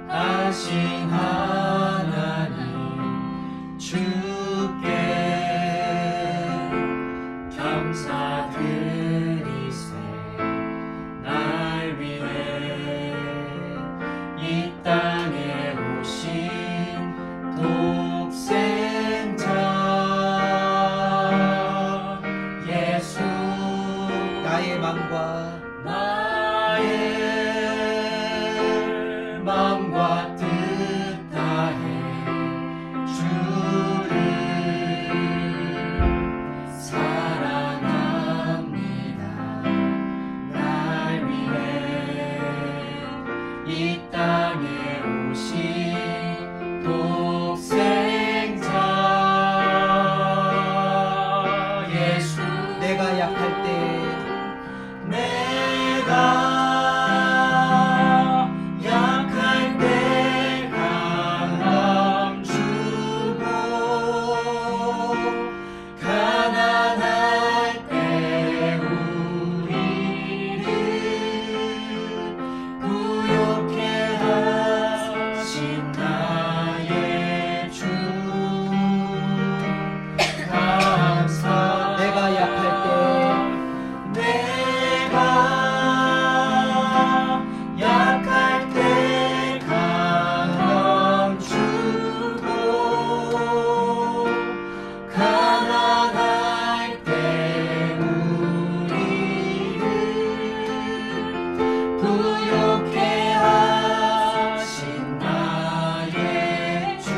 거룩하신 하나님 주께 감사드리세. 날 위해 이 땅에 오신 독생자 예수, 나의 맘과 마음과 뜻 다해 주를 사랑합니다. 날 위해 이 땅에 오신 독생자 예수. 내가 약할 때 내가 약할 때 강함 주고 가난할 때 우리를 부욕해 하신 나의 주 감사. 내가 약할 때 내가 약할 때 강함 주고 가난할 때 우리를 부욕해 하신 나의 주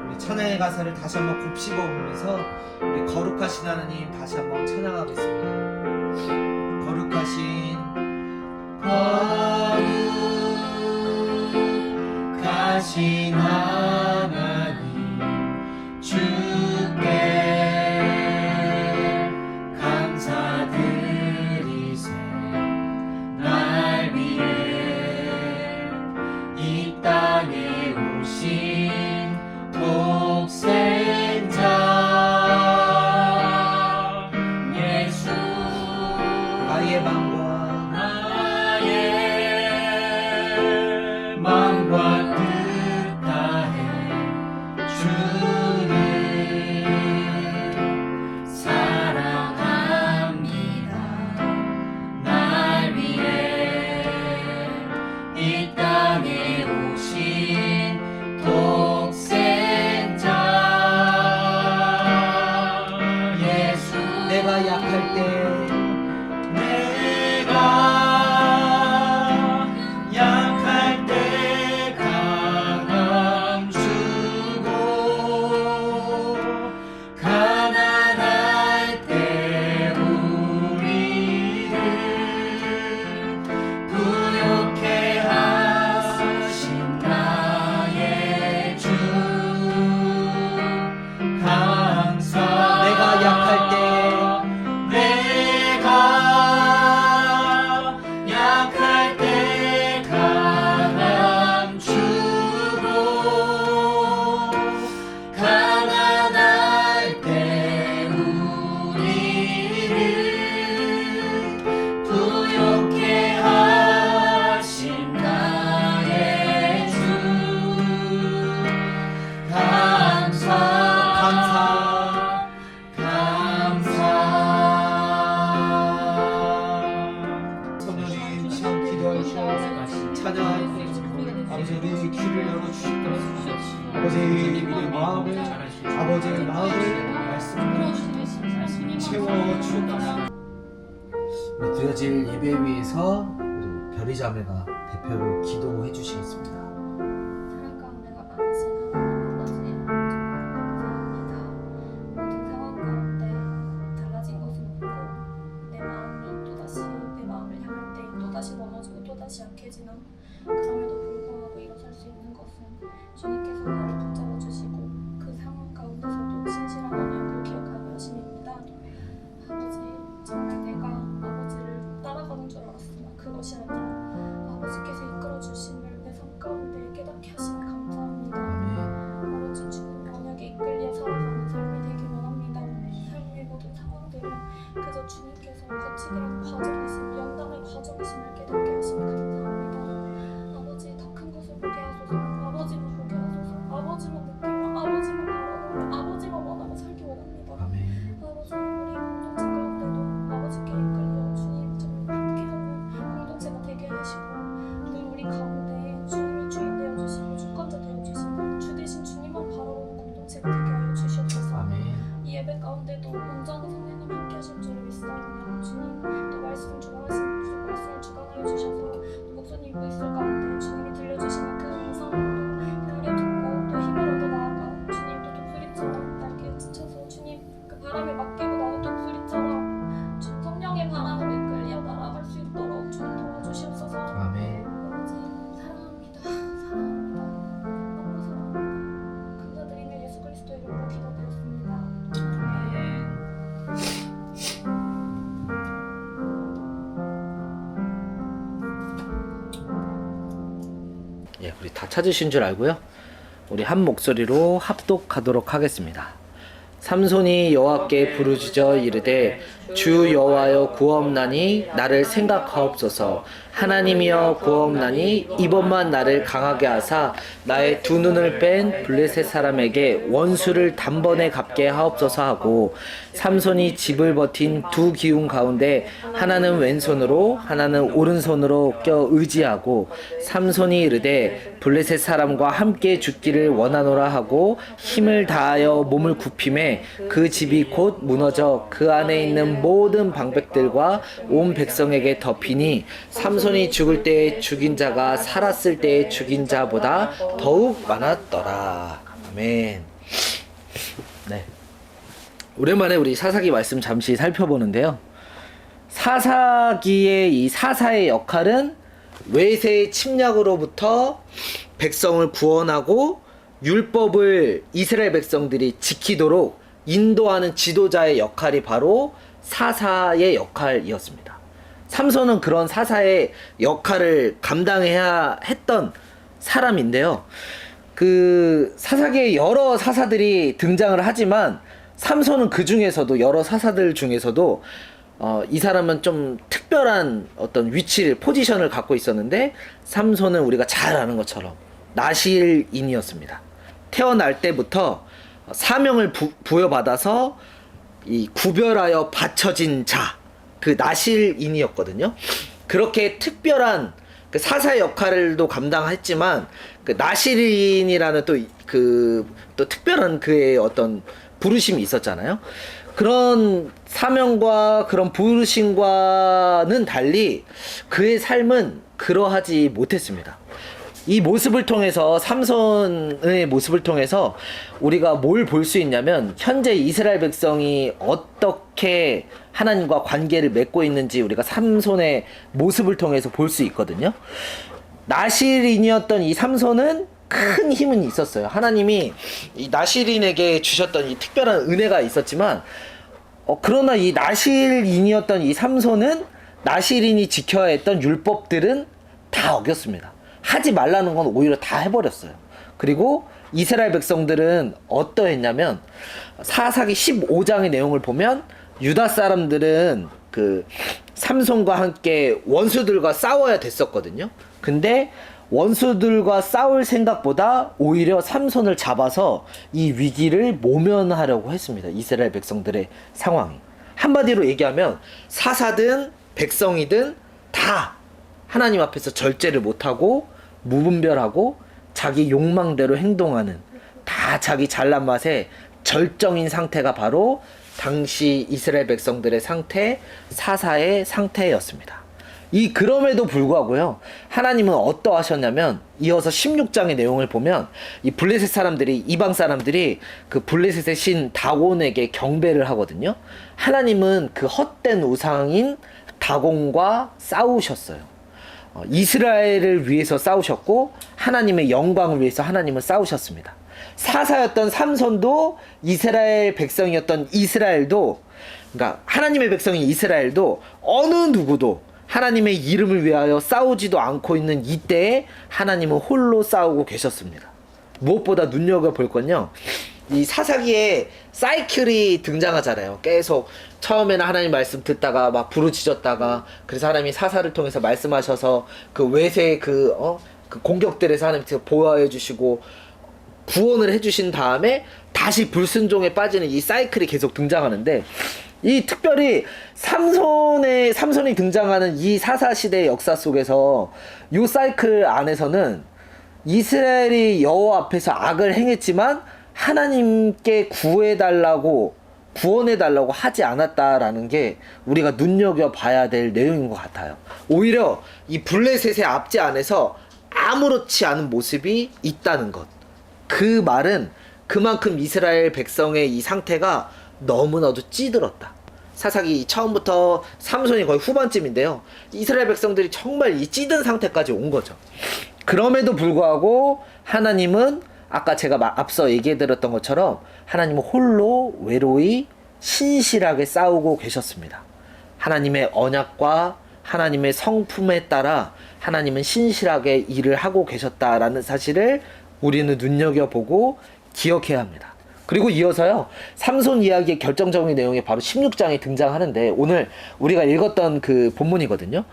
우리 찬양의 가사를 다시 한번 곱씹어 보면서 우리 거룩하신 하나님 다시 한번 찬양하겠습니다. 거룩하신 거룩하신 하나님 주께 감사드리세. 날 위해 이 땅에 오신 독생자 예수, 나의 맘과 나의 마음과 뜻 다해 주를 사랑합니다. 날 위해 이 땅에 오신 독생자 예수. 내가 약할 때 내가 약할 때 강함 주고 가난할 때 우리를 부욕해 하신 나의 주 감사. 내가 약할 때 내가 약할 때 강함 주고 가난할 때 우리를 부욕해 하신 나의 주 감사. 성령님 지금 기도하시고 찬양하시고 아버지 우리 귀를 열어주시고 아버지 우리의 마음을 말씀을 채워주옵소서. 우리 드려질 예배 위해서 우리 별이 자매가 대표로 기도해 주시겠습니다. 사랑 가운데가 많으신 하나님 아버지 감사합니다. 모든 상황 가운데 달라진 것은 없고 내 마음이 또다시 내 마음을 향할 때 또다시 넘어지고 또다시 약해지는 그럼에도 불구하고 일어설 수 있는 것은 주님께서 나를 붙잡아 주시고 그 상황 가운데서도 신실한 언약을 기억하는 여심입니다. 아버지 정말 내가 아버지를 따라가는 줄 알았으나 그것이 아니라 아버지께서 이끌어 주심을 내 삶 가운데 다 찾으신 줄 알고요. 우리 한 목소리로 합독하도록 하겠습니다. 삼손이 여호와께 부르짖어 이르되 주 여호와여 구하옵나니 나를 생각하옵소서. 하나님이여 구하옵나니 이번만 나를 강하게 하사 나의 두 눈을 뺀 블레셋 사람에게 원수를 단번에 갚게 하옵소서 하고, 삼손이 집을 버틴 두 기운 가운데 하나는 왼손으로 하나는 오른손으로 껴 의지하고, 삼손이 이르되 블레셋 사람과 함께 죽기를 원하노라 하고 힘을 다하여 몸을 굽힘에 그 집이 곧 무너져 그 안에 있는 모든 방백들과 온 백성에게 덮이니, 삼손이 죽을 때에 죽인 자가 살았을 때에 죽인 자보다 더욱 많았더라. 아멘. 네. 오랜만에 우리 사사기 말씀 잠시 살펴보는데요. 사사기의 이 사사의 역할은 외세의 침략으로부터 백성을 구원하고 율법을 이스라엘 백성들이 지키도록 인도하는 지도자의 역할이 바로 사사의 역할이었습니다. 삼손은 그런 사사의 역할을 감당해야 했던 사람인데요. 그 사사기에 여러 사사들이 등장을 하지만 삼손은 그 중에서도, 여러 사사들 중에서도 이 사람은 좀 특별한 어떤 위치를, 포지션을 갖고 있었는데, 삼손은 우리가 잘 아는 것처럼 나실인이었습니다. 태어날 때부터 사명을 부여받아서 이 구별하여 바쳐진 자, 그 나실인이었거든요. 그렇게 특별한 그 사사의 역할도 감당했지만, 그 나실인이라는 또 특별한 그의 어떤 부르심이 있었잖아요. 그런 사명과 그런 부르심과는 달리 그의 삶은 그러하지 못했습니다. 이 모습을 통해서, 삼손의 모습을 통해서 우리가 뭘 볼 수 있냐면, 현재 이스라엘 백성이 어떻게 하나님과 관계를 맺고 있는지 우리가 삼손의 모습을 통해서 볼 수 있거든요. 나실인이었던 이 삼손은 큰 힘은 있었어요. 하나님이 이 나실인에게 주셨던 이 특별한 은혜가 있었지만, 그러나 이 나실인이었던 이 삼손은 나실인이 지켜야 했던 율법들은 다 어겼습니다. 하지 말라는 건 오히려 다 해버렸어요. 그리고 이스라엘 백성들은 어떠했냐면, 사사기 15장의 내용을 보면 유다 사람들은 그 삼손과 함께 원수들과 싸워야 됐었거든요. 근데 원수들과 싸울 생각보다 오히려 삼손을 잡아서 이 위기를 모면하려고 했습니다. 이스라엘 백성들의 상황이. 한마디로 얘기하면 사사든 백성이든 다 하나님 앞에서 절제를 못하고 무분별하고 자기 욕망대로 행동하는, 다 자기 잘난 맛에 절정인 상태가 바로 당시 이스라엘 백성들의 상태, 사사의 상태였습니다. 그럼에도 불구하고요, 하나님은 어떠하셨냐면, 이어서 16장의 내용을 보면 이 블레셋 사람들이, 이방 사람들이 그 블레셋의 신 다곤에게 경배를 하거든요. 하나님은 그 헛된 우상인 다곤과 싸우셨어요. 이스라엘을 위해서 싸우셨고 하나님의 영광을 위해서 하나님은 싸우셨습니다. 사사였던 삼손도, 이스라엘 백성이었던 이스라엘도, 그러니까 하나님의 백성인 이스라엘도 어느 누구도 하나님의 이름을 위하여 싸우지도 않고 있는 이때에 하나님은 홀로 싸우고 계셨습니다. 무엇보다 눈여겨볼 건요, 이 사사기에 사이클이 등장하잖아요. 계속 처음에는 하나님 말씀 듣다가 막 부르짖었다가, 그래서 하나님이 사사를 통해서 말씀하셔서 그 외세의 그 공격들에서 하나님께서 보호해 주시고 구원을 해주신 다음에 다시 불순종에 빠지는 이 사이클이 계속 등장하는데, 이 특별히 삼손이 등장하는 이 사사시대의 역사 속에서 이 사이클 안에서는 이스라엘이 여호와 앞에서 악을 행했지만 하나님께 구원해달라고 하지 않았다라는 게 우리가 눈여겨봐야 될 내용인 것 같아요. 오히려 이 블레셋의 압제 안에서 아무렇지 않은 모습이 있다는 것, 그 말은 그만큼 이스라엘 백성의 이 상태가 너무나도 찌들었다. 사사기 처음부터 삼손이 거의 후반쯤인데요, 이스라엘 백성들이 정말 이 찌든 상태까지 온 거죠. 그럼에도 불구하고 하나님은 아까 제가 앞서 얘기해드렸던 것처럼 하나님은 홀로 외로이 신실하게 싸우고 계셨습니다. 하나님의 언약과 하나님의 성품에 따라 하나님은 신실하게 일을 하고 계셨다라는 사실을 우리는 눈여겨보고 기억해야 합니다. 그리고 이어서요, 삼손 이야기의 결정적인 내용이 바로 16장에 등장하는데, 오늘 우리가 읽었던 그 본문이거든요.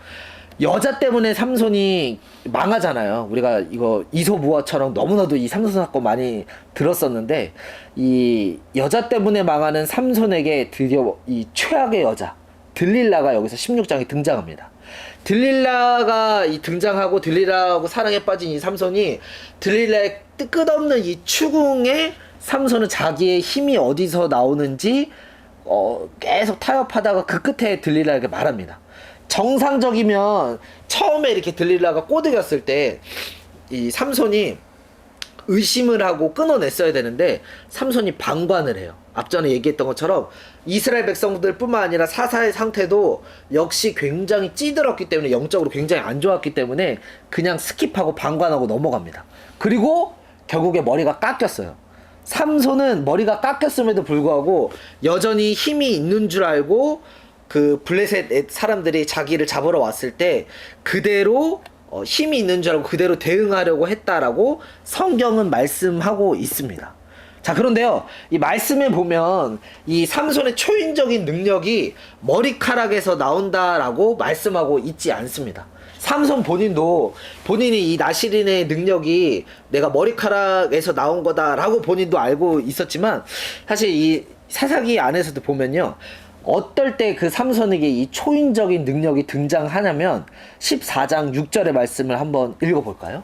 여자 때문에 삼손이 망하잖아요. 우리가 이거 이소무화처럼 너무나도 이 삼손 사건 많이 들었었는데, 이 여자 때문에 망하는 삼손에게 드디어 이 최악의 여자 들릴라가 여기서 16장에 등장합니다. 들릴라가 등장하고 등릴라하고 사랑에 빠진 이 삼손이 들릴라의 끝없는 이 추궁에 삼손은 자기의 힘이 어디서 나오는지 계속 타협하다가 그 끝에 들릴라에게 말합니다. 정상적이면 처음에 이렇게 들릴라가 꼬드겼을 때 이 삼손이 의심을 하고 끊어냈어야 되는데 삼손이 방관을 해요. 앞전에 얘기했던 것처럼 이스라엘 백성들 뿐만 아니라 사사의 상태도 역시 굉장히 찌들었기 때문에, 영적으로 굉장히 안 좋았기 때문에 그냥 스킵하고 방관하고 넘어갑니다. 그리고 결국에 머리가 깎였어요. 삼손은 머리가 깎였음에도 불구하고 여전히 힘이 있는 줄 알고 그 블레셋 사람들이 자기를 잡으러 왔을 때 그대로 힘이 있는 줄 알고 그대로 대응하려고 했다라고 성경은 말씀하고 있습니다. 자, 그런데요, 이 말씀에 보면 이 삼손의 초인적인 능력이 머리카락에서 나온다라고 말씀하고 있지 않습니다. 삼손 본인도 본인이 이 나시린의 능력이 내가 머리카락에서 나온 거다라고 본인도 알고 있었지만, 사실 이 사사기 안에서도 보면요, 어떨 때 그 삼손에게 이 초인적인 능력이 등장하냐면 14장 6절의 말씀을 한번 읽어볼까요?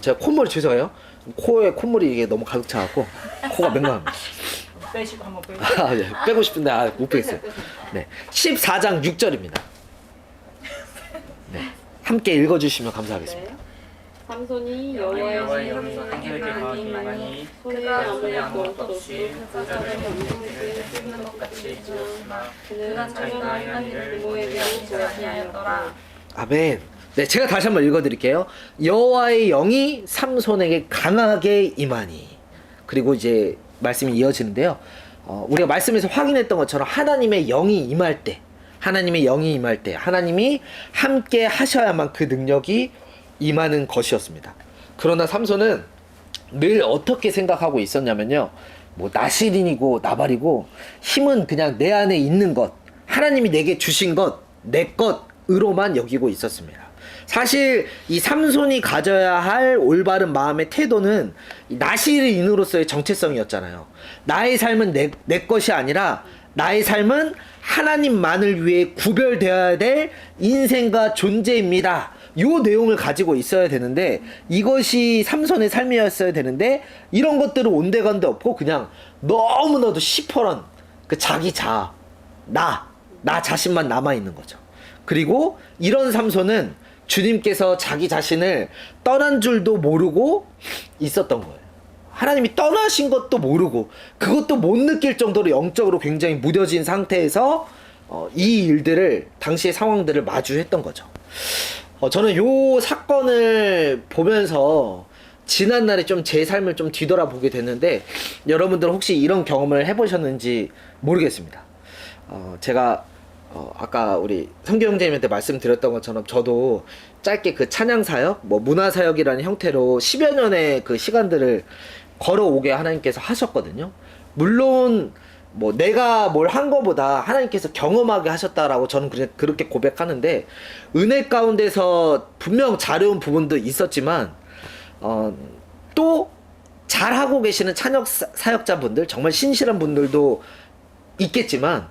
제가 콧물이 죄송해요. 코에 콧물이 이게 너무 가득 차갖고 코가 맹랑합니다. 빼시고 한번 빼고. 네, 빼고 싶은데 못 빼겠어요. 네, 14장 6절입니다. 네, 함께 읽어주시면 감사하겠습니다. 삼손이 여호와의 여호와의 영이 영을 강하니 손에 아무것도 없이 그자를 없는 뜯는 것 같이 지었으나 그는 자기가 하나님을 부모에게 보지 아니하였더라. 아멘. 네, 제가 다시 한번 읽어드릴게요. 여호와의 영이 삼손에게 강하게 임하니. 그리고 이제 말씀이 이어지는데요. 우리가 말씀에서 확인했던 것처럼 하나님의 영이 임할 때, 하나님이 함께 하셔야만 그 능력이 임하는 것이었습니다. 그러나 삼손은 늘 어떻게 생각하고 있었냐면요, 뭐 나시린이고 나발이고 힘은 그냥 내 안에 있는 것, 하나님이 내게 주신 것, 내 것으로만 여기고 있었습니다. 사실 이 삼손이 가져야 할 올바른 마음의 태도는 나시린으로서의 정체성이었잖아요. 나의 삶은 내 것이 아니라 나의 삶은 하나님만을 위해 구별되어야 될 인생과 존재입니다. 요 내용을 가지고 있어야 되는데, 이것이 삼손의 삶이었어야 되는데, 이런 것들은 온데간데 없고 그냥 너무나도 시퍼런 그 자기 자아, 나 자신만 남아있는 거죠. 그리고 이런 삼손은 주님께서 자기 자신을 떠난 줄도 모르고 있었던 거예요. 하나님이 떠나신 것도 모르고 그것도 못 느낄 정도로 영적으로 굉장히 무뎌진 상태에서 이 일들을, 당시의 상황들을 마주했던 거죠. 저는 요 사건을 보면서 지난날에 좀 제 삶을 좀 뒤돌아보게 됐는데, 여러분들 혹시 이런 경험을 해보셨는지 모르겠습니다. 제가 아까 우리 성규 형제님한테 말씀드렸던 것처럼 저도 짧게 그 찬양사역, 뭐 문화사역이라는 형태로 10여 년의 그 시간들을 걸어오게 하나님께서 하셨거든요. 물론 뭐 내가 뭘 한 거보다 하나님께서 경험하게 하셨다라고 저는 그렇게 고백하는데, 은혜 가운데서 분명 잘해온 부분도 있었지만 또 잘하고 계시는 찬양 사역자분들, 정말 신실한 분들도 있겠지만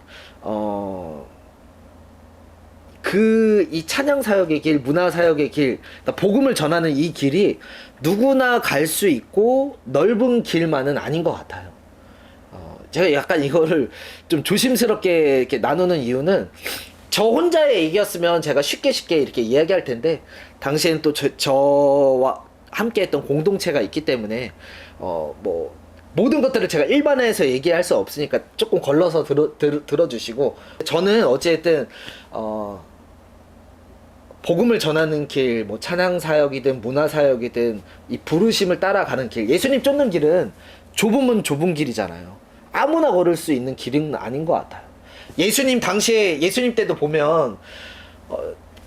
이 찬양 사역의 길, 문화 사역의 길, 그러니까 복음을 전하는 이 길이 누구나 갈 수 있고 넓은 길만은 아닌 것 같아요. 제가 약간 이거를 좀 조심스럽게 이렇게 나누는 이유는, 저 혼자의 얘기였으면 제가 쉽게 이렇게 이야기할 텐데, 당시에는 또 저와 함께 했던 공동체가 있기 때문에 뭐 모든 것들을 제가 일반화해서 얘기할 수 없으니까 조금 걸러서 들어주시고, 저는 어쨌든 복음을 전하는 길, 뭐 찬양 사역이든 문화 사역이든 이 부르심을 따라가는 길, 예수님 쫓는 길은 좁으면 좁은 길이잖아요. 아무나 걸을 수 있는 길은 아닌 것 같아요. 예수님 당시에, 예수님 때도 보면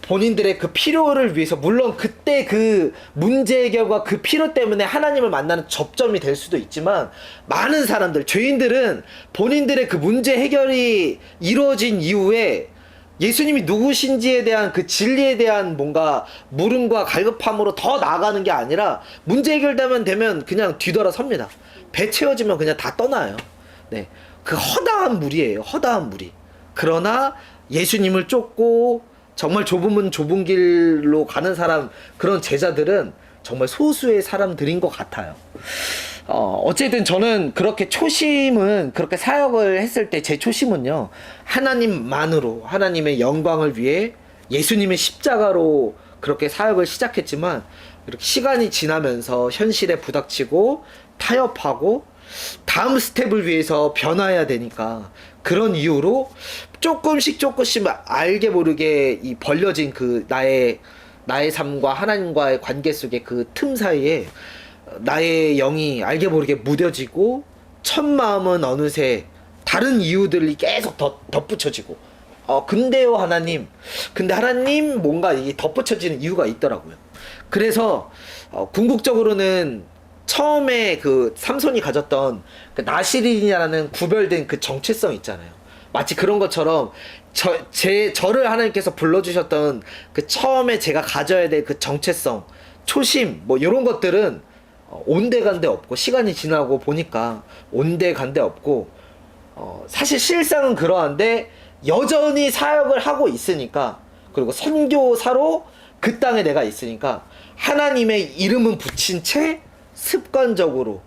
본인들의 그 필요를 위해서, 물론 그때 그 문제 해결과 그 필요 때문에 하나님을 만나는 접점이 될 수도 있지만, 많은 사람들, 죄인들은 본인들의 그 문제 해결이 이루어진 이후에 예수님이 누구신지에 대한 그 진리에 대한 뭔가 물음과 갈급함으로 더 나아가는 게 아니라, 문제 해결되면 그냥 뒤돌아섭니다. 배 채워지면 그냥 다 떠나요. 네, 그 허다한 무리예요. 허다한 무리. 그러나 예수님을 쫓고 정말 좁으면 좁은 길로 가는 사람, 그런 제자들은 정말 소수의 사람들인 것 같아요. 어쨌든 저는 그렇게 초심은, 그렇게 사역을 했을 때 제 초심은요, 하나님만으로, 하나님의 영광을 위해 예수님의 십자가로 그렇게 사역을 시작했지만, 이렇게 시간이 지나면서 현실에 부닥치고 타협하고 다음 스텝을 위해서 변화해야 되니까, 그런 이유로 조금씩 알게 모르게 이 벌려진 그 나의 삶과 하나님과의 관계 속의 그 틈 사이에 나의 영이 알게 모르게 무뎌지고, 첫 마음은 어느새 다른 이유들이 계속 덧붙여지고, 근데요 하나님, 근데 하나님, 뭔가 이 덧붙여지는 이유가 있더라고요. 그래서 궁극적으로는 처음에 그 삼손이 가졌던 그 나시린이라는 구별된 그 정체성 있잖아요. 마치 그런 것처럼 저를 하나님께서 불러주셨던 그 처음에 제가 가져야 될 그 정체성, 초심, 뭐 이런 것들은 온데간데 없고, 시간이 지나고 보니까 온데간데 없고, 사실 실상은 그러한데 여전히 사역을 하고 있으니까, 그리고 선교사로 그 땅에 내가 있으니까, 하나님의 이름은 붙인 채 습관적으로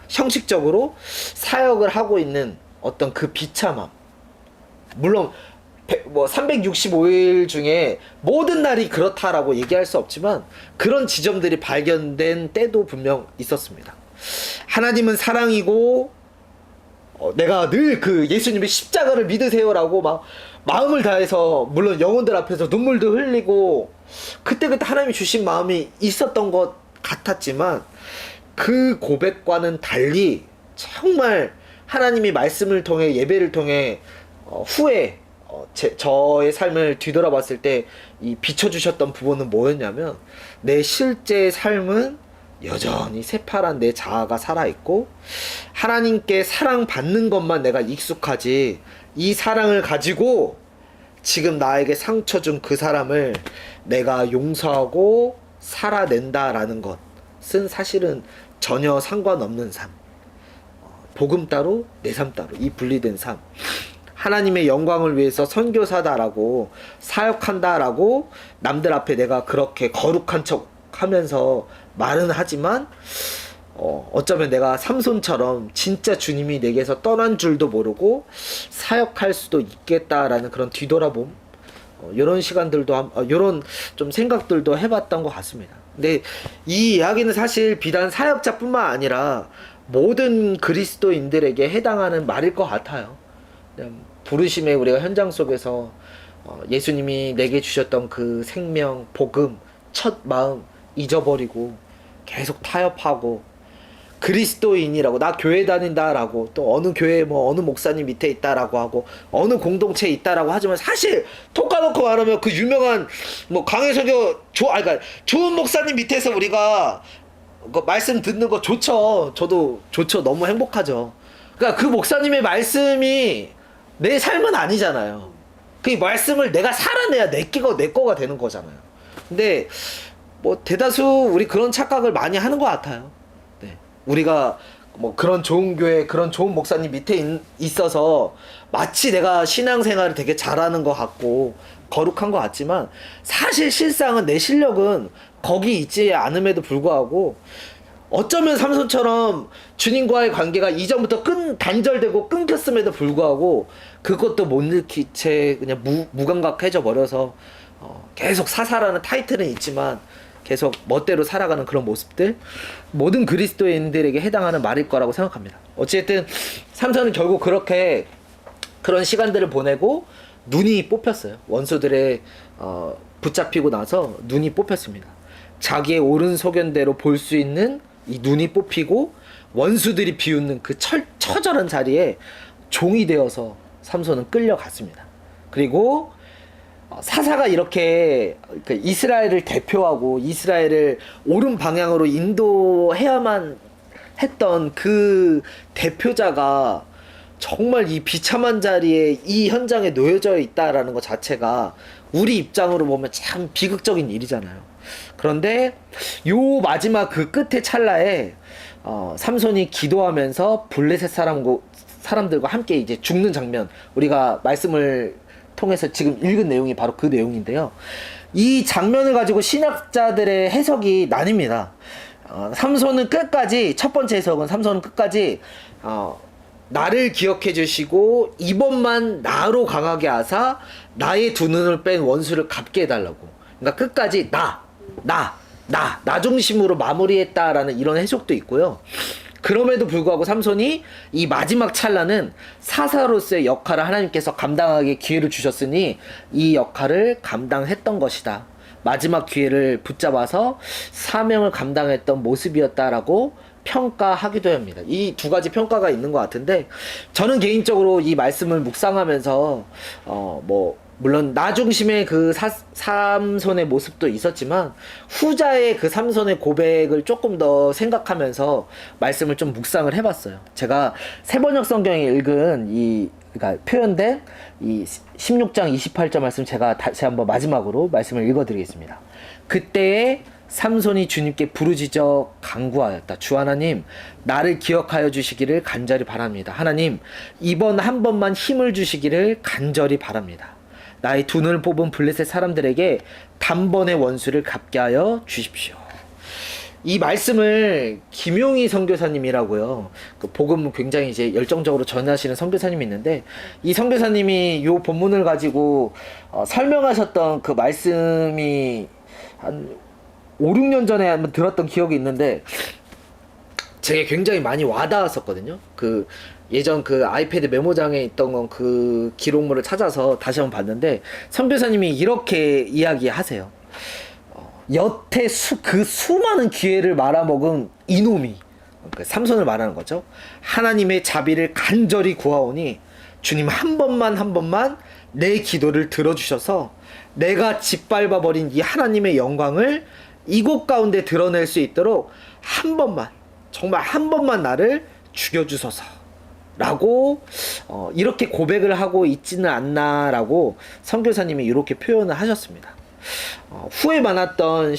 형식적으로 사역을 하고 있는 어떤 그 비참함, 물론 365일 중에 모든 날이 그렇다라고 얘기할 수 없지만, 그런 지점들이 발견된 때도 분명 있었습니다. 하나님은 사랑이고, 내가 늘 그 예수님의 십자가를 믿으세요라고 막 마음을 다해서, 물론 영혼들 앞에서 눈물도 흘리고 그때 하나님이 주신 마음이 있었던 것 같았지만, 그 고백과는 달리 정말 하나님이 말씀을 통해, 예배를 통해 후에 저의 삶을 뒤돌아봤을 때 이 비춰주셨던 부분은 뭐였냐면, 내 실제 삶은 여전히 새파란 내 자아가 살아있고, 하나님께 사랑받는 것만 내가 익숙하지, 이 사랑을 가지고 지금 나에게 상처 준 그 사람을 내가 용서하고 살아낸다라는 것은 사실은 전혀 상관없는 삶. 복음 따로 내 삶 따로, 이 분리된 삶. 하나님의 영광을 위해서 선교사다라고, 사역한다라고 남들 앞에 내가 그렇게 거룩한 척 하면서 말은 하지만, 어쩌면 내가 삼손처럼 진짜 주님이 내게서 떠난 줄도 모르고 사역할 수도 있겠다라는 그런 뒤돌아봄, 이런 시간들도, 이런 좀 생각들도 해봤던 것 같습니다. 근데 이 이야기는 사실 비단 사역자뿐만 아니라 모든 그리스도인들에게 해당하는 말일 것 같아요. 부르심의 우리가 현장 속에서 예수님이 내게 주셨던 그 생명, 복음, 첫 마음 잊어버리고 계속 타협하고, 그리스도인이라고, 나 교회 다닌다라고, 또 어느 교회 어느 목사님 밑에 있다라고 하고, 어느 공동체에 있다라고 하지만, 사실 톡 까놓고 말하면 그 유명한 강해선교 그러니까 좋은 목사님 밑에서 우리가 그 말씀 듣는 거 좋죠. 저도 좋죠. 너무 행복하죠. 그러니까 그 목사님의 말씀이 내 삶은 아니잖아요. 그 말씀을 내가 살아내야 내 거가 되는 거잖아요. 근데 대다수 우리 그런 착각을 많이 하는 것 같아요. 네. 우리가 그런 좋은 교회, 그런 좋은 목사님 밑에 있어서 마치 내가 신앙생활을 되게 잘하는 것 같고 거룩한 것 같지만, 사실 실상은 내 실력은 거기 있지 않음에도 불구하고, 어쩌면 삼손처럼 주님과의 관계가 이전부터 단절되고 끊겼음에도 불구하고 그것도 못 느낀 채 그냥 무감각해져 버려서 계속 사사라는 타이틀은 있지만 계속 멋대로 살아가는 그런 모습들, 모든 그리스도인들에게 해당하는 말일 거라고 생각합니다. 어쨌든 삼손은 결국 그렇게 그런 시간들을 보내고 눈이 뽑혔어요. 원수들의 붙잡히고 나서 눈이 뽑혔습니다. 자기의 옳은 소견대로 볼 수 있는 이 눈이 뽑히고, 원수들이 비웃는 그 처절한 자리에 종이 되어서 삼손은 끌려갔습니다. 그리고 사사가 이렇게 그 이스라엘을 대표하고 이스라엘을 옳은 방향으로 인도해야만 했던 그 대표자가 정말 이 비참한 자리에 이 현장에 놓여져 있다라는 것 자체가 우리 입장으로 보면 참 비극적인 일이잖아요. 그런데 요 마지막 그 끝의 찰나에 삼손이 기도하면서 블레셋 사람들과 함께 이제 죽는 장면, 우리가 말씀을 통해서 지금 읽은 내용이 바로 그 내용인데요. 이 장면을 가지고 신학자들의 해석이 나뉩니다. 삼손은 끝까지, 첫 번째 해석은 삼손은 끝까지 나를 기억해 주시고 이번만 나로 강하게 하사 나의 두 눈을 뺀 원수를 갚게 해달라고. 그러니까 끝까지 나 중심으로 마무리했다라는 이런 해석도 있고요. 그럼에도 불구하고 삼손이 이 마지막 찰나는 사사로서의 역할을 하나님께서 감당하게 기회를 주셨으니 이 역할을 감당했던 것이다. 마지막 기회를 붙잡아서 사명을 감당했던 모습이었다라고 평가하기도 합니다. 이 두 가지 평가가 있는 것 같은데, 저는 개인적으로 이 말씀을 묵상하면서 물론 나 중심의 그 삼손의 모습도 있었지만 후자의 그 삼손의 고백을 조금 더 생각하면서 말씀을 좀 묵상을 해봤어요. 제가 세번역 성경에 읽은 그러니까 표현된 이 16장 28절 말씀 제가 다시 한번 마지막으로 말씀을 읽어드리겠습니다. 그때에 삼손이 주님께 부르짖어 간구하였다. 주 하나님, 나를 기억하여 주시기를 간절히 바랍니다. 하나님, 이번 한 번만 힘을 주시기를 간절히 바랍니다. 나의 두 눈을 뽑은 블레셋 사람들에게 단번에 원수를 갚게 하여 주십시오. 이 말씀을 김용희 선교사님이라고요. 그 복음을 굉장히 이제 열정적으로 전하시는 선교사님이 있는데, 이 선교사님이 요 본문을 가지고 설명하셨던 그 말씀이 한 5, 6년 전에 한번 들었던 기억이 있는데 제게 굉장히 많이 와닿았었거든요. 그 예전 그 아이패드 메모장에 있던 건 그 기록물을 찾아서 다시 한번 봤는데, 선교사님이 이렇게 이야기하세요. 여태 그 수많은 기회를 말아먹은 이놈이, 그 삼손을 말하는 거죠. 하나님의 자비를 간절히 구하오니 주님 한 번만 내 기도를 들어주셔서 내가 짓밟아버린 이 하나님의 영광을 이곳 가운데 드러낼 수 있도록 정말 한 번만 나를 죽여주소서 라고 이렇게 고백을 하고 있지는 않나라고 선교사님이 이렇게 표현을 하셨습니다. 후회 많았던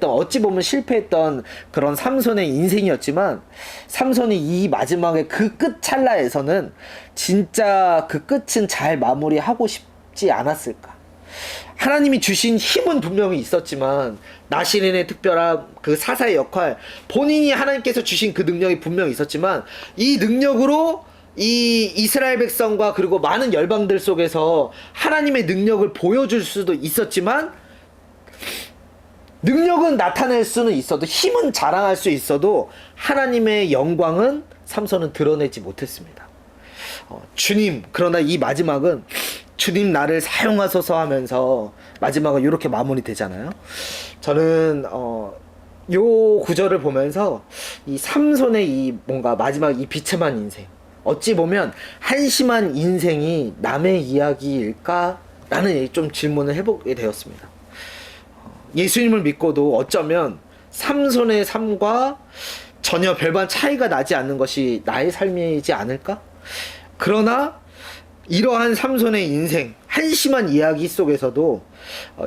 어찌 보면 실패했던 그런 삼손의 인생이었지만, 삼손이 이 마지막에 그 끝 찰나에서는 진짜 그 끝은 잘 마무리하고 싶지 않았을까. 하나님이 주신 힘은 분명히 있었지만, 나시린의 특별한 그 사사의 역할, 본인이 하나님께서 주신 그 능력이 분명히 있었지만, 이 능력으로 이 이스라엘 백성과 그리고 많은 열방들 속에서 하나님의 능력을 보여줄 수도 있었지만, 능력은 나타낼 수는 있어도, 힘은 자랑할 수 있어도 하나님의 영광은 삼손은 드러내지 못했습니다. 주님, 그러나 이 마지막은 주님 나를 사용하소서 하면서 마지막은 이렇게 마무리되잖아요. 저는 요 구절을 보면서 이 삼손의 이 뭔가 마지막 이 비참한 인생, 어찌 보면 한심한 인생이 남의 이야기일까? 라는 좀 질문을 해보게 되었습니다. 예수님을 믿고도 어쩌면 삼손의 삶과 전혀 별반 차이가 나지 않는 것이 나의 삶이지 않을까? 그러나 이러한 삼손의 인생, 한심한 이야기 속에서도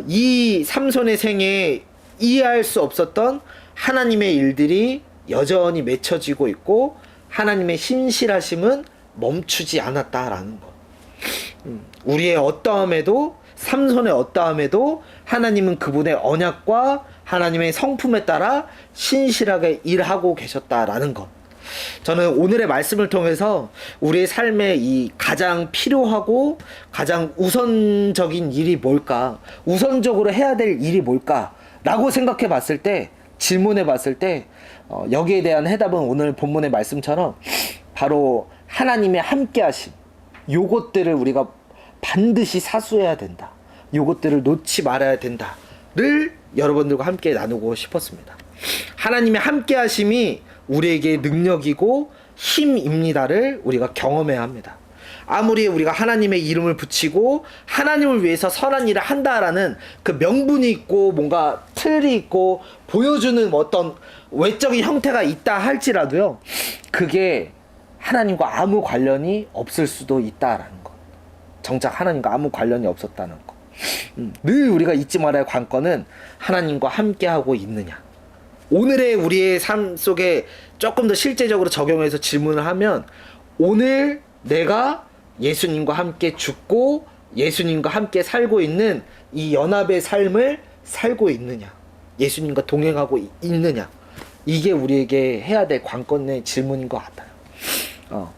이 삼손의 생에 이해할 수 없었던 하나님의 일들이 여전히 맺혀지고 있고, 하나님의 신실하심은 멈추지 않았다라는 것. 우리의 어떠함에도, 삼손의 어떠함에도 하나님은 그분의 언약과 하나님의 성품에 따라 신실하게 일하고 계셨다라는 것. 저는 오늘의 말씀을 통해서 우리의 삶에 이 가장 필요하고 가장 우선적인 일이 뭘까, 우선적으로 해야 될 일이 뭘까 라고 생각해 봤을 때, 질문해 봤을 때 여기에 대한 해답은 오늘 본문의 말씀처럼 바로 하나님의 함께하심, 요것들을 우리가 반드시 사수해야 된다, 요것들을 놓지 말아야 된다를 여러분들과 함께 나누고 싶었습니다. 하나님의 함께하심이 우리에게 능력이고 힘입니다를 우리가 경험해야 합니다. 아무리 우리가 하나님의 이름을 붙이고 하나님을 위해서 선한 일을 한다라는 그 명분이 있고 뭔가 틀이 있고 보여주는 어떤 외적인 형태가 있다 할지라도요, 그게 하나님과 아무 관련이 없을 수도 있다라는 것. 정작 하나님과 아무 관련이 없었다는 것. 늘 우리가 잊지 말아야 할 관건은 하나님과 함께하고 있느냐. 오늘의 우리의 삶 속에 조금 더 실제적으로 적용해서 질문을 하면, 오늘 내가 예수님과 함께 죽고 예수님과 함께 살고 있는 이 연합의 삶을 살고 있느냐, 예수님과 동행하고 있느냐, 이게 우리에게 해야 될 관건의 질문인 것 같아요.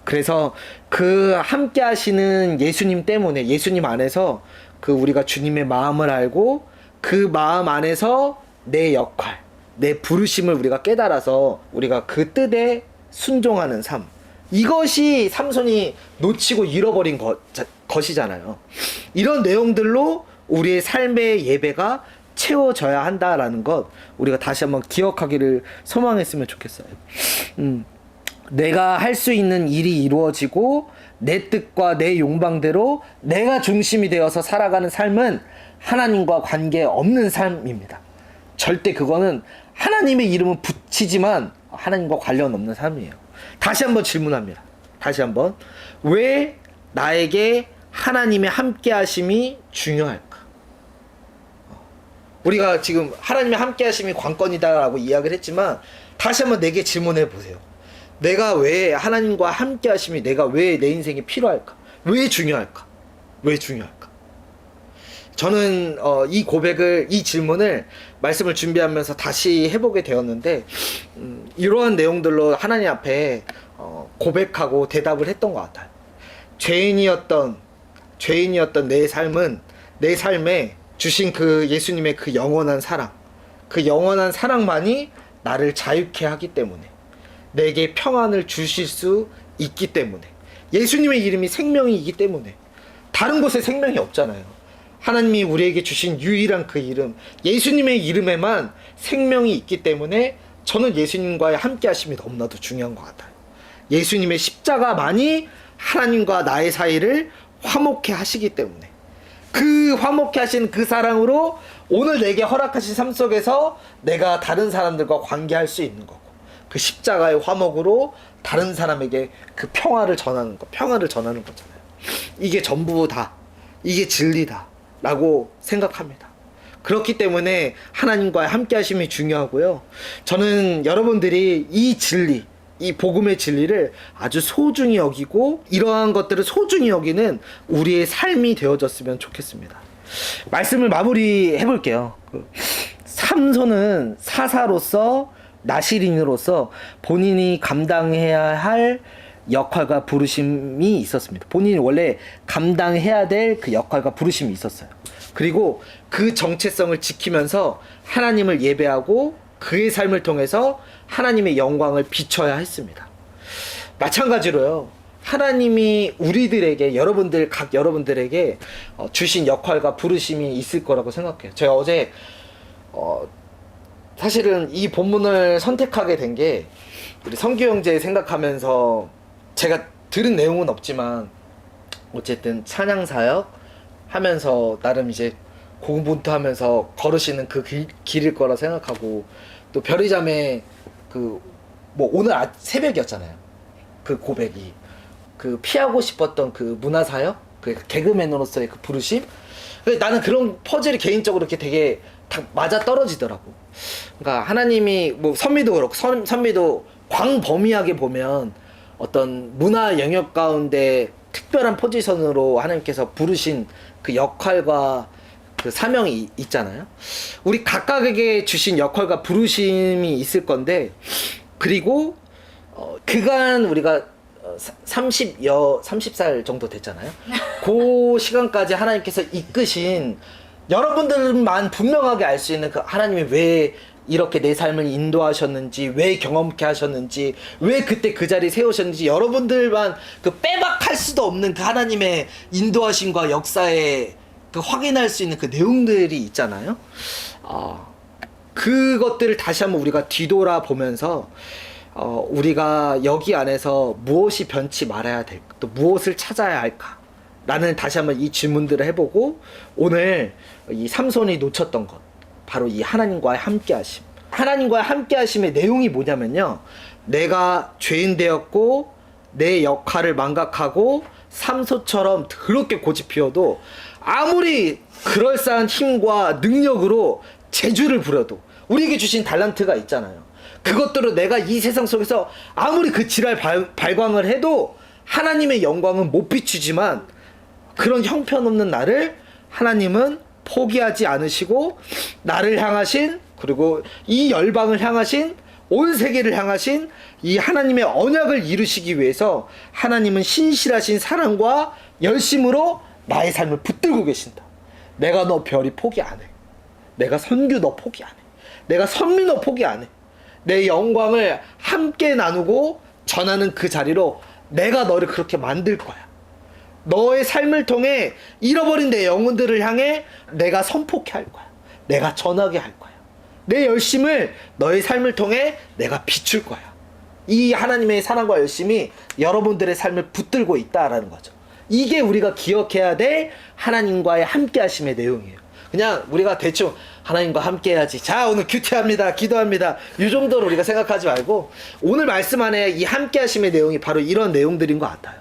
그래서 그 함께 하시는 예수님 때문에, 예수님 안에서 그 우리가 주님의 마음을 알고 그 마음 안에서 내 역할, 내 부르심을 우리가 깨달아서 우리가 그 뜻에 순종하는 삶, 이것이 삼손이 놓치고 잃어버린 것이잖아요. 이런 내용들로 우리의 삶의 예배가 채워져야 한다라는 것, 우리가 다시 한번 기억하기를 소망했으면 좋겠어요. 내가 할 수 있는 일이 이루어지고 내 뜻과 내 욕망대로 내가 중심이 되어서 살아가는 삶은 하나님과 관계없는 삶입니다. 절대 그거는 하나님의 이름은 붙이지만 하나님과 관련 없는 삶이에요. 다시 한번 질문합니다. 다시 한번. 왜 나에게 하나님의 함께 하심이 중요할까? 우리가 지금 하나님의 함께 하심이 관건이다라고 이야기를 했지만, 다시 한번 내게 질문해 보세요. 내가 왜 하나님과 함께 하심이, 내가 왜 내 인생에 필요할까? 왜 중요할까? 왜 중요할까? 저는 이 고백을, 이 질문을 말씀을 준비하면서 다시 해보게 되었는데, 이러한 내용들로 하나님 앞에 고백하고 대답을 했던 것 같아요. 죄인이었던 내 삶은, 내 삶에 주신 그 예수님의 그 영원한 사랑, 그 영원한 사랑만이 나를 자유케 하기 때문에, 내게 평안을 주실 수 있기 때문에, 예수님의 이름이 생명이기 때문에, 다른 곳에 생명이 없잖아요. 하나님이 우리에게 주신 유일한 그 이름, 예수님의 이름에만 생명이 있기 때문에 저는 예수님과의 함께 하심이 너무나도 중요한 것 같아요. 예수님의 십자가만이 하나님과 나의 사이를 화목케 하시기 때문에, 그 화목케 하신 그 사랑으로 오늘 내게 허락하신 삶 속에서 내가 다른 사람들과 관계할 수 있는 거고, 그 십자가의 화목으로 다른 사람에게 그 평화를 전하는 거잖아요. 이게 전부다, 이게 진리다 라고 생각합니다. 그렇기 때문에 하나님과의 함께 하심이 중요하고요. 저는 여러분들이 이 진리, 이 복음의 진리를 아주 소중히 여기고, 이러한 것들을 소중히 여기는 우리의 삶이 되어졌으면 좋겠습니다. 말씀을 마무리해 볼게요. 삼손은 사사로서, 나시린으로서 본인이 감당해야 할 역할과 부르심이 있었습니다. 본인이 원래 감당해야 될 그 역할과 부르심이 있었어요. 그리고 그 정체성을 지키면서 하나님을 예배하고 그의 삶을 통해서 하나님의 영광을 비춰야 했습니다. 마찬가지로요, 하나님이 우리들에게, 각 여러분들에게 주신 역할과 부르심이 있을 거라고 생각해요. 제가 어제 사실은 이 본문을 선택하게 된 게, 우리 성규 형제 생각하면서 제가 들은 내용은 없지만 어쨌든 찬양사역 하면서 나름 이제 고군분투하면서 걸으시는 그 길일 거라 생각하고, 또 별이자매 오늘 새벽이었잖아요. 그 고백이 그 피하고 싶었던 그 문화사역, 그 개그맨으로서의 그 부르심, 나는 그런 퍼즐이 개인적으로 이렇게 되게 다 맞아 떨어지더라고. 그러니까 하나님이 선미도 그렇고, 선미도 광범위하게 보면 어떤 문화 영역 가운데 특별한 포지션으로 하나님께서 부르신 그 역할과 그 사명이 있잖아요. 우리 각각에게 주신 역할과 부르심이 있을 건데, 그리고 그간 우리가 30살 정도 됐잖아요. 그 시간까지 하나님께서 이끄신, 여러분들만 분명하게 알 수 있는 그 하나님이 왜 이렇게 내 삶을 인도하셨는지, 왜 경험케 하셨는지, 왜 그때 그 자리에 세우셨는지, 여러분들만 그 빼박할 수도 없는 그 하나님의 인도하심과 역사에 그 확인할 수 있는 그 내용들이 있잖아요. 그것들을 다시 한번 우리가 뒤돌아보면서 우리가 여기 안에서 무엇이 변치 말아야 될까, 또 무엇을 찾아야 할까 라는 다시 한번 이 질문들을 해보고, 오늘 이 삼손이 놓쳤던 것, 바로 이 하나님과의 함께하심. 하나님과의 함께하심의 내용이 뭐냐면요, 내가 죄인 되었고 내 역할을 망각하고 삼손처럼 더럽게 고집 피워도, 아무리 그럴싸한 힘과 능력으로 재주를 부려도, 우리에게 주신 달란트가 있잖아요. 그것들을 내가 이 세상 속에서 아무리 그 지랄 발광을 해도 하나님의 영광은 못 비추지만, 그런 형편없는 나를 하나님은 포기하지 않으시고, 나를 향하신, 그리고 이 열방을 향하신, 온 세계를 향하신 이 하나님의 언약을 이루시기 위해서 하나님은 신실하신 사랑과 열심으로 나의 삶을 붙들고 계신다. 내가 너 별이 포기 안 해. 내가 선규 너 포기 안 해. 내가 선미 너 포기 안 해. 내 영광을 함께 나누고 전하는 그 자리로 내가 너를 그렇게 만들 거야. 너의 삶을 통해 잃어버린 내 영혼들을 향해 내가 선포케 할 거야. 내가 전하게 할 거야. 내 열심을 너의 삶을 통해 내가 비출 거야. 이 하나님의 사랑과 열심이 여러분들의 삶을 붙들고 있다라는 거죠. 이게 우리가 기억해야 될 하나님과의 함께하심의 내용이에요. 그냥 우리가 대충 하나님과 함께해야지, 자 오늘 큐티합니다, 기도합니다, 이 정도로 우리가 생각하지 말고, 오늘 말씀 안에 이 함께하심의 내용이 바로 이런 내용들인 것 같아요.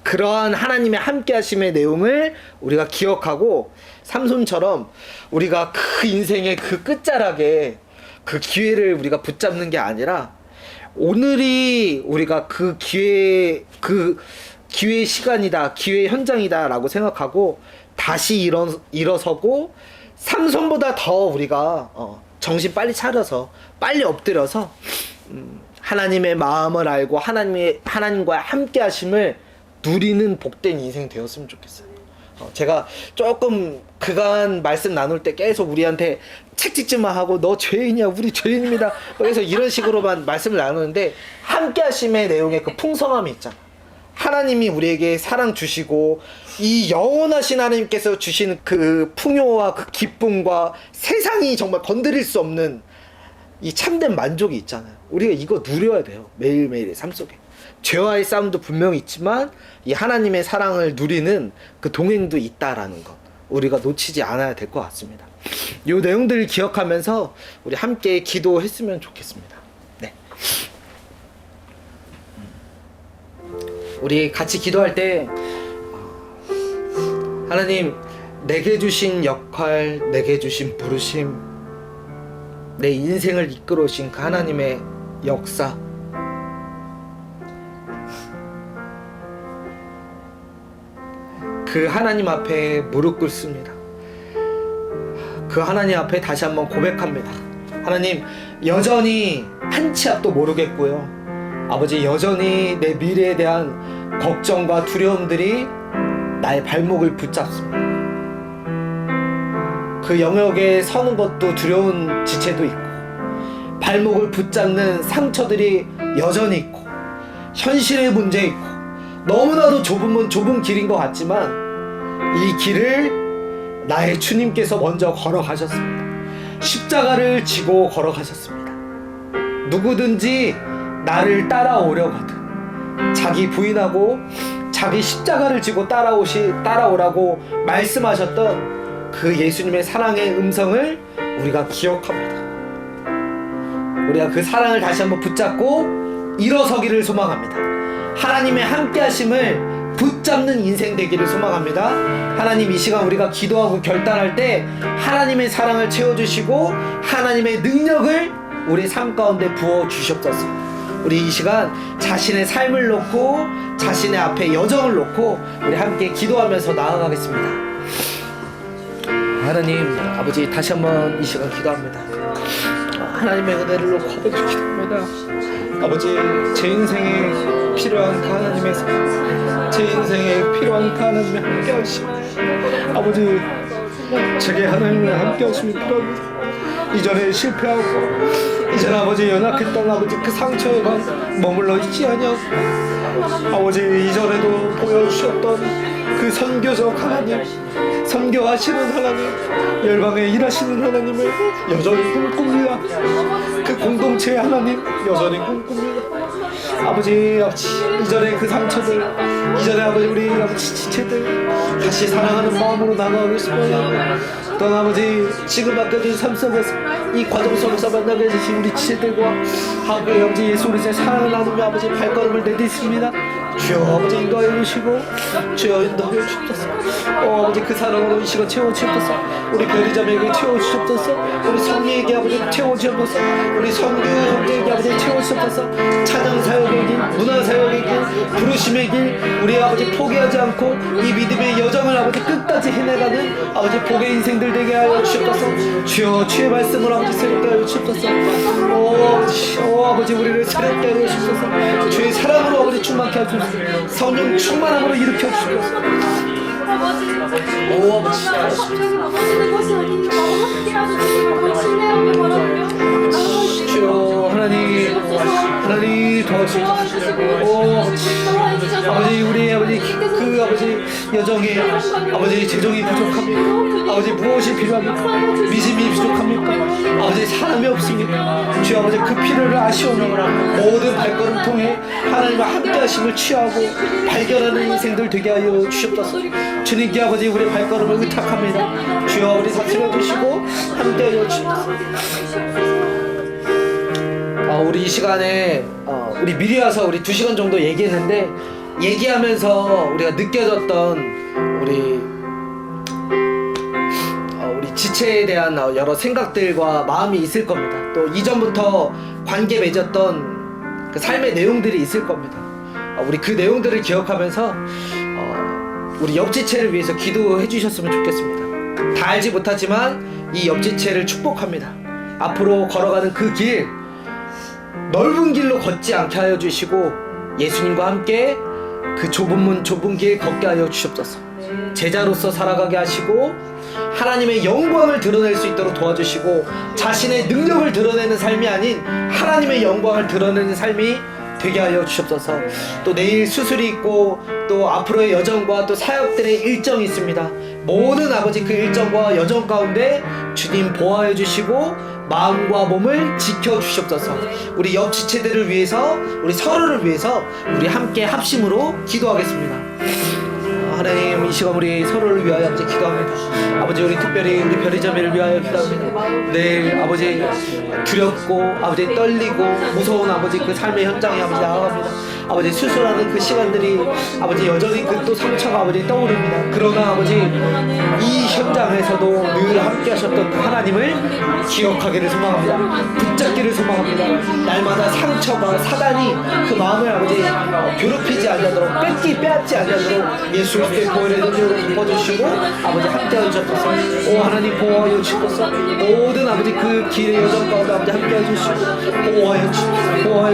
그러한 하나님의 함께하심의 내용을 우리가 기억하고, 삼손처럼 우리가 그 인생의 그 끝자락에 그 기회를 우리가 붙잡는 게 아니라, 오늘이 우리가 그 기회의 시간이다, 기회의 현장이다 라고 생각하고 다시 일어서고, 삼손보다 더 우리가 정신 빨리 차려서 빨리 엎드려서 하나님의 마음을 알고 하나님과의 함께 하심을 누리는 복된 인생 되었으면 좋겠어요. 제가 조금 그간 말씀 나눌 때 계속 우리한테 책 찍지마 하고, 너 죄인이야, 우리 죄인입니다, 그래서 이런 식으로만 말씀을 나누는데, 함께 하심의 내용에 그 풍성함이 있잖아. 하나님이 우리에게 사랑 주시고, 이 영원하신 하나님께서 주시는 그 풍요와 그 기쁨과 세상이 정말 건드릴 수 없는 이 참된 만족이 있잖아요. 우리가 이거 누려야 돼요. 매일매일의 삶 속에. 죄와의 싸움도 분명히 있지만 이 하나님의 사랑을 누리는 그 동행도 있다라는 것, 우리가 놓치지 않아야 될 것 같습니다. 이 내용들을 기억하면서 우리 함께 기도했으면 좋겠습니다. 네. 우리 같이 기도할 때, 하나님, 내게 주신 역할, 내게 주신 부르심, 내 인생을 이끌어 오신 그 하나님의 역사, 그 하나님 앞에 무릎 꿇습니다. 그 하나님 앞에 다시 한번 고백합니다. 하나님, 여전히 한 치 앞도 모르겠고요. 아버지, 여전히 내 미래에 대한 걱정과 두려움들이 나의 발목을 붙잡습니다. 그 영역에 서는 것도 두려운 지체도 있고, 발목을 붙잡는 상처들이 여전히 있고, 현실의 문제 있고, 너무나도 좁은 길인 것 같지만 이 길을 나의 주님께서 먼저 걸어가셨습니다. 십자가를 지고 걸어가셨습니다. 누구든지 나를 따라오려거든 자기 부인하고 자기 십자가를 지고 따라오라고 말씀하셨던 그 예수님의 사랑의 음성을 우리가 기억합니다. 우리가 그 사랑을 다시 한번 붙잡고 일어서기를 소망합니다. 하나님의 함께하심을 붙잡는 인생 되기를 소망합니다. 하나님, 이 시간 우리가 기도하고 결단할 때 하나님의 사랑을 채워주시고 하나님의 능력을 우리 삶 가운데 부어주시옵소서. 우리 이 시간 자신의 삶을 놓고 자신의 앞에 여정을 놓고 우리 함께 기도하면서 나아가겠습니다. 하나님 아버지, 다시 한번 이 시간 기도합니다. 하나님의 은혜를 놓고 아버지 기도합니다. 아버지, 제 인생에 필요한 그 하나님의 사랑, 제 인생에 필요한 그 하나님의 함께하심, 아버지 제게 하나님의 함께하심이 필요합니다. 이전에 실패하고 이전 아버지 연약했던 아버지 그 상처에 머물러 있지 아니하고, 아버지 이전에도 보여주셨던 그 선교적 하나님, 선교하시는 하나님, 열방에 일하시는 하나님을 여전히 꿈꿉니다. 그 공동체의 하나님 여전히 꿈꿉니다. 아버지 이전에 그 상처들, 이전에 아버지 우리 아버지 지체들 다시 사랑하는 마음으로 나가고 싶어요. 또 아버지 지금 맡겨진 삶 속에서 이 과정 속에서 만나게 되신 우리 지체들과 하루의 아버지 예수 그리스도의 사랑을 나누며 아버지 발걸음을 내딛습니다. 주여 아버지 인도하여 주시고 주여 인도하여 주옵소서. 아버지 그 사랑으로 이 시간 채워주옵소서. 우리 별이자매에게 채워주옵소서. 우리 성리에게 아버지 채워주옵소서. 우리 성규 형제에게 아버지 채워주옵소서. 찬양 사역의 길, 문화 사역의 길, 부르심의 길, 우리 아버지 포기하지 않고 이 믿음의 여정을 아버지 끝까지 해내가는 아버지 복의 인생들 되게 하여 주옵소서. 주여 주의 말씀을 아버지 새롭게 하여 주옵소서. 아버지 우리를 새롭게 하여 주옵소서. 주의 사랑으로 아버지 충만케 하여 주옵소서. 성령 충만함으로 일으켜 주옵소서. 아버지 주여 하나님 도와주시옵소서. 아버지 우리 아버지 그 아버지 여정에 아버지 재정이 부족합니까? 아버지 무엇이 필요합니까? 믿음이 부족합니까? 아버지 사람이 없습니까? 주여 아버지 그 필요를 아시오니 모든 발걸음 통해 하나님과 함께하심을 취하고 발견하는 인생들 되게 하여 주시옵소서. 주님께 아버지 우리 발걸음을 의탁합니다. 주여 우리 다스려 주시고 함께하여 주시옵소서. 우리 이 시간에 우리 미리 와서 우리 2시간 정도 얘기했는데 얘기하면서 우리가 느껴졌던 우리 지체에 대한 여러 생각들과 마음이 있을 겁니다. 또 이전부터 관계 맺었던 그 삶의 내용들이 있을 겁니다. 우리 그 내용들을 기억하면서 우리 옆지체를 위해서 기도해 주셨으면 좋겠습니다. 다 알지 못하지만 이 옆지체를 축복합니다. 앞으로 걸어가는 그 길 넓은 길로 걷지 않게 하여 주시고 예수님과 함께 그 좁은 문 좁은 길 걷게 하여 주시옵소서. 제자로서 살아가게 하시고 하나님의 영광을 드러낼 수 있도록 도와주시고 자신의 능력을 드러내는 삶이 아닌 하나님의 영광을 드러내는 삶이 되게 하여 주시옵소서. 또 내일 수술이 있고 또 앞으로의 여정과 또 사역들의 일정이 있습니다. 모든 아버지 그 일정과 여정 가운데 주님 보호하여 주시고 마음과 몸을 지켜주시옵소서. 우리 옆 지체들을 위해서 우리 서로를 위해서 우리 함께 합심으로 기도하겠습니다. 하나님 이 시간 우리 서로를 위하여 아버지 기도합니다. 아버지 우리 특별히 우리 별이자매를 위하여 기도합니다. 내일 아버지 두렵고 아버지 떨리고 무서운 아버지 그 삶의 현장에 아버지 나아갑니다. 아버지 수술하는 그 시간들이 아버지 여전히 그 또 상처가 아버지 떠오릅니다. 그러나 아버지 이 현장에서도 늘 함께 하셨던 그 하나님을 기억하기를 소망합니다. 붙잡기를 소망합니다. 날마다 상처가 사단이 그 마음을 아버지 괴롭히지 않도록 빼앗지 않도록 예수 그리스도의 보혈의 능력으로 덮어주시고 아버지 함께하여 주옵소서. 오 하나님 보호하여 주옵소서. 모든 아버지 그 길의 여정 가운데 아버지 함께하여 주시고 보호하여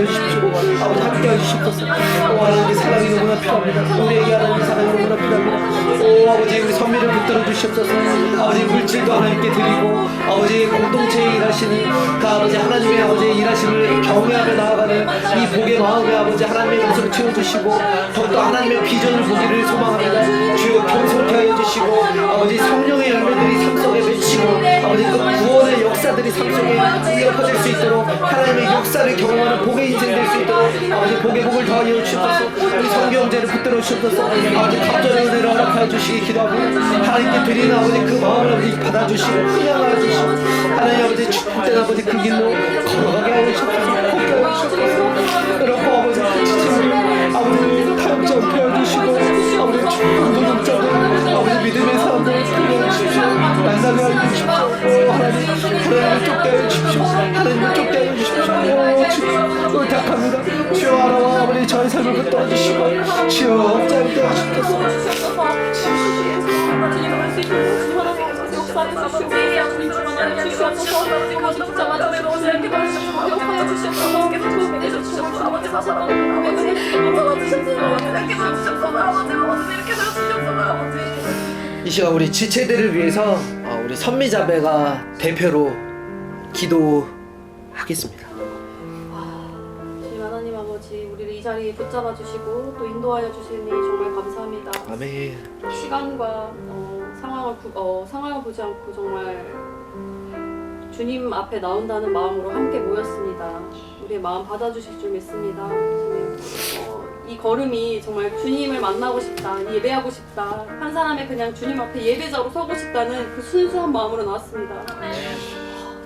주십시오. 아버지 함께하여 주시옵소서. 오 하나님의 사랑이 너무나 필요합니다. 우리에게 하나님의 사랑이 너무나 필요합니다. 오 아버지 우리 선미를 붙들어 주시옵소서. 아버지 물질도 하나님께 드리고 아버지 공동체에 일하시는 그 아버지 하나님의 아버지 일하심을 경외하며 나아가는 이 복의 마음에 아버지 하나님의 모습을 채워주시고 더욱더 하나님의 비전을 보기를 소망합니다. 주여 겸손케 하여 주시고 아버지 성령의 열매들이 삶 속에 맺히고 아버지 그 구원의 역사들이 삶 속에 이어퍼질 수 있도록 하나님의 역사를 경험하는 복의 인생 될 수 있도록 아버지 복의 복을 더하여 주옵소서. 우리 성경제를 붙들어 주옵소서. 아버지 갑절의 은혜를 허락하여 주시기 기도하고 하나님께 드리는 아버지 그 마음을 아버지 받아주시고 훈련하여 주시고 하나님 아버지 축복된 아버지 그 길로 걸어가게 하여 주옵소서. 걷게 하여 주옵소서. 그렇고 아버지 아버지 타협점 펴주시고 아버지 중도적자들 아버지 믿음의 사람들 풀어주십시오. 만나게 하여 주십시오. 하나님을 쫓게 하여 주십시오. 하나님을 쫓게 하여 주십시오. 주님 의탁합니다. 주여 알아와 아버지 저의 삶을 붙들어 주시고 주여 업장되어 주옵소서. 이 시간 우리 지체들을 위해서 우리 선미자매가 대표로 기도하겠습니다. 주님 하나님 아버지 우리를 이 자리에 붙잡아 주시고 또 인도하여 주시니 정말 감사합니다. 아멘. 시간과 상황을 보지 않고 정말 주님 앞에 나온다는 마음으로 함께 모였습니다. 우리의 마음 받아주실 줄 믿습니다. 주님 이 걸음이 정말 주님을 만나고 싶다, 예배하고 싶다, 한 사람의 그냥 주님 앞에 예배자로 서고 싶다는 그 순수한 마음으로 나왔습니다.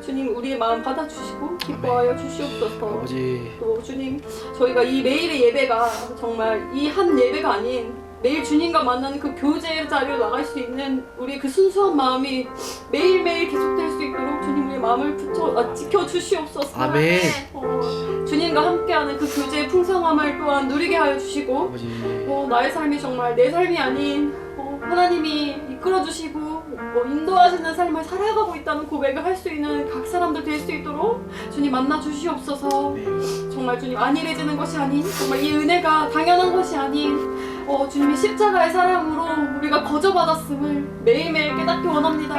주님 우리의 마음 받아주시고 기뻐하여 주시옵소서. 아버지 또 주님 저희가 이 매일의 예배가 정말 이 한 예배가 아닌 매일 주님과 만나는 그 교제 자리로 나갈 수 있는 우리의 그 순수한 마음이 매일매일 계속될 수 있도록 주님 우리의 마음을 지켜주시옵소서. 아멘. 주님과 함께하는 그 교제의 풍성함을 또한 누리게 하여 주시고 아버지 나의 삶이 정말 내 삶이 아닌 하나님이 이끌어주시고 인도하시는 삶을 살아가고 있다는 고백을 할 수 있는 각 사람들 될 수 있도록 주님 만나 주시옵소서. 정말 주님 안일해지는 것이 아닌 정말 이 은혜가 당연한 것이 아닌 주님의 십자가의 사랑으로 우리가 거저받았음을 매일매일 깨닫기 원합니다.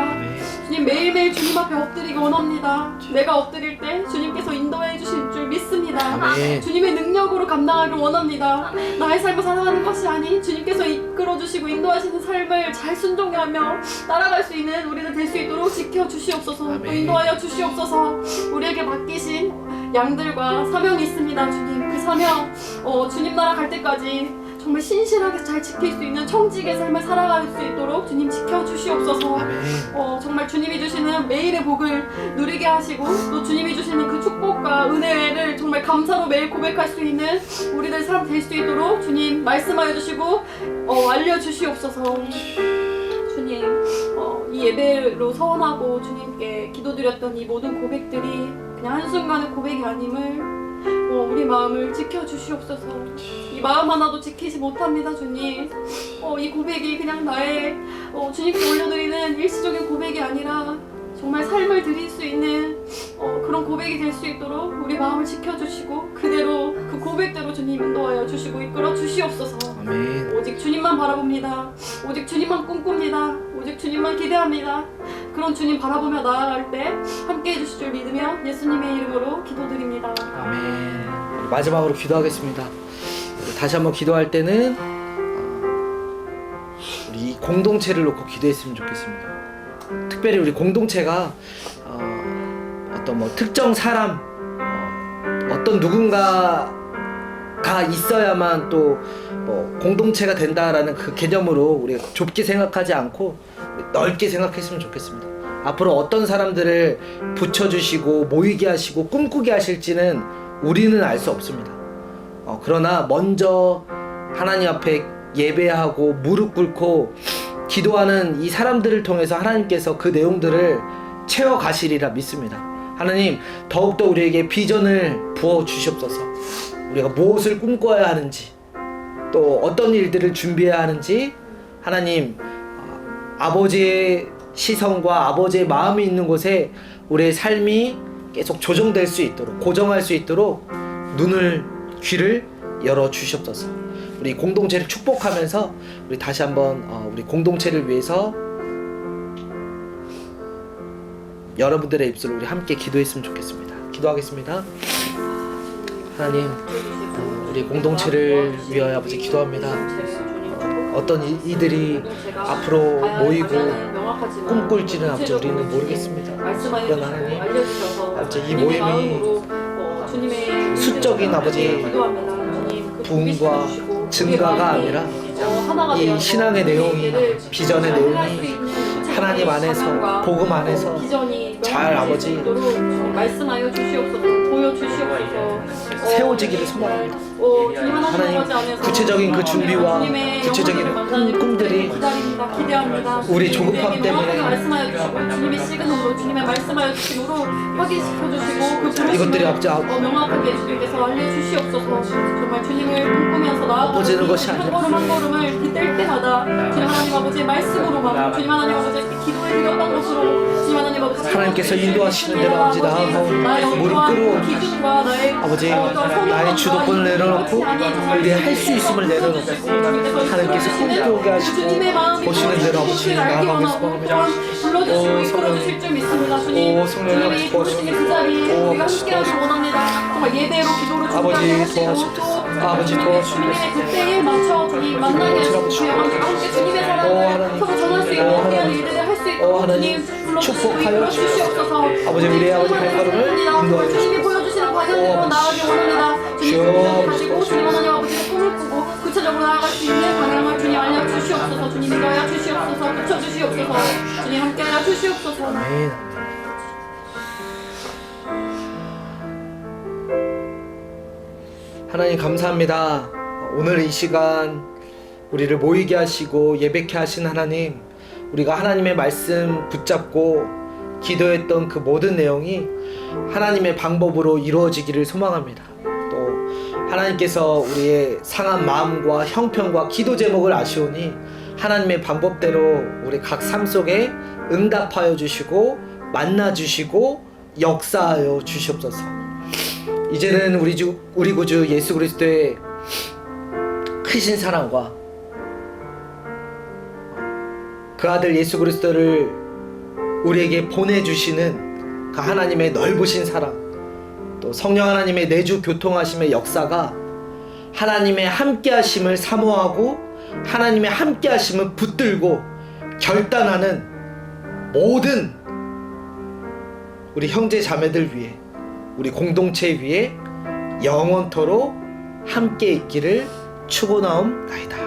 주님 매일매일 주님 앞에 엎드리기 원합니다. 내가 엎드릴 때 주님께서 인도해 주실 줄 믿습니다. 아멘. 주님의 능력으로 감당하길 원합니다. 나의 삶을 살아가는 것이 아닌 주님께서 이끌어주시고 인도하시는 삶을 잘 순종하며 따라갈 수 있는 우리들 될 수 있도록 지켜주시옵소서. 또 아멘. 인도하여 주시옵소서. 우리에게 맡기신 양들과 사명이 있습니다. 주님 그 사명 주님 나라 갈 때까지 정말 신실하게 잘 지킬 수 있는 청지기의 삶을 살아갈 수 있도록 주님 지켜주시옵소서. 아멘. 정말 주님이 주시는 매일의 복을 누리게 하시고 또 주님이 주시는 그 축복과 은혜를 정말 감사로 매일 고백할 수 있는 우리들 삶 될 수 있도록 주님 말씀하여 주시고 알려주시옵소서. 주님 이 예배로 서원하고 주님께 기도드렸던 이 모든 고백들이 그냥 한순간의 고백이 아님을 우리 마음을 지켜주시옵소서. 이 마음 하나도 지키지 못합니다. 주님 이 고백이 그냥 나의 주님께 올려드리는 일시적인 고백이 아니라 정말 삶을 드릴 수 있는 그런 고백이 될 수 있도록 우리 마음을 지켜주시고 그대로 그 고백대로 주님 인도하여 주시고 이끌어 주시옵소서. 아멘. 오직 주님만 바라봅니다. 오직 주님만 꿈꿉니다. 오직 주님만 기대합니다. 그런 주님 바라보며 나아갈 때 함께해 주실 줄 믿으며 예수님의 이름으로 기도드립니다. 아멘. 우리 마지막으로 기도하겠습니다. 우리 다시 한번 기도할 때는 우리 이 공동체를 놓고 기도했으면 좋겠습니다. 특별히 우리 공동체가 어떤 뭐 특정 사람 어떤 누군가가 있어야만 또 뭐 공동체가 된다라는 그 개념으로 우리가 좁게 생각하지 않고 넓게 생각했으면 좋겠습니다. 앞으로 어떤 사람들을 붙여주시고 모이게 하시고 꿈꾸게 하실지는 우리는 알 수 없습니다. 그러나 먼저 하나님 앞에 예배하고 무릎 꿇고 기도하는 이 사람들을 통해서 하나님께서 그 내용들을 채워가시리라 믿습니다. 하나님 더욱더 우리에게 비전을 부어주시옵소서. 우리가 무엇을 꿈꿔야 하는지 또 어떤 일들을 준비해야 하는지 하나님 아버지의 시선과 아버지의 마음이 있는 곳에 우리의 삶이 계속 조정될 수 있도록 고정할 수 있도록 눈을 귀를 열어주시옵소서. 우리 공동체를 축복하면서 우리 다시 한번 우리 공동체를 위해서 여러분들의 입술로 우리 함께 기도했으면 좋겠습니다. 기도하겠습니다. 하나님 우리 공동체를 위하여 아버지 기도합니다. 어떤 이들이 앞으로 모이고 꿈꿀지는 아버지 우리는 모르겠습니다. 그러나 하나님 아버지 이 모임이 수적인 아버지 부흥과 증가가 아니라 이 신앙의 내용이 비전의 내용이 하나님 안에서 복음 안에서 잘 아버지 말씀하여 주시옵소서. 보여주시옵소서. 세워지기를 소망합니다. 하나님 구체적인 그 준비와 구체적인 꿈들이 우리 조급함 때문에 말씀하여 주시고 주님의 시그널로 주님의 말씀하여 주심으로 확인시켜 주시고 그 부르심을 이것들이 명확하게 주님께서 알려주시옵소서. 정말 주님을 꿈꾸면서 나아가는 것이 한 아니라 걸음 한 걸음을 뗄 때마다 주님 하나님 아버지의 말씀으로만 주님 하나님 아버지의 기도에 드렸던 것으로 주님 하나님 아버지 하나님께서 인도하시는 대로 아버지 나아가고 무릎 꿇어 아버지 나의 주도권을 내려놓고 우리 할 수 있음을 내려놓고 하나님께서 꿈꾸게 하시고 보시는 대로 아버지 나아가겠습니다. 불러주시고 이끌어주실 줄 믿습니다. 주님 주님이 부르시는 그 자리에 우리가 함께하길 원합니다. 정말 예배로 기도로 아버지 도와주옵소서. 아버지 도와주옵소서. 주님의 그때에 맞춰 주님 만나게 하시고 함께 주님의 사랑을 서로 전할 수 있고 함께하는 일들을 할 수 있도록 주님 불러주시고 이끌어주시옵소서. 아버지 우리의 아버지 발걸음을 인도하여 주님이 보여주시는 과정으로 나아가길 원합니다. 주님 가지고 주님 하나님 아버지의 꿈을 꾸고 주시옵소서. 주님 함께하여 주시옵소서. 아멘. 하나님 감사합니다. 오늘 이 시간 우리를 모이게 하시고 예배케 하신 하나님, 우리가 하나님의 말씀 붙잡고 기도했던 그 모든 내용이 하나님의 방법으로 이루어지기를 소망합니다. 또 하나님께서 우리의 상한 마음과 형편과 기도 제목을 아시오니 하나님의 방법대로 우리 각 삶 속에 응답하여 주시고 만나 주시고 역사하여 주시옵소서. 이제는 우리 구주 예수 그리스도의 크신 사랑과 그 아들 예수 그리스도를 우리에게 보내주시는 그 하나님의 넓으신 사랑, 또 성령 하나님의 내주 교통하심의 역사가 하나님의 함께하심을 사모하고 하나님의 함께하심을 붙들고 결단하는 모든 우리 형제 자매들 위해, 우리 공동체 위에 영원토록 함께 있기를 축원하옵나이다.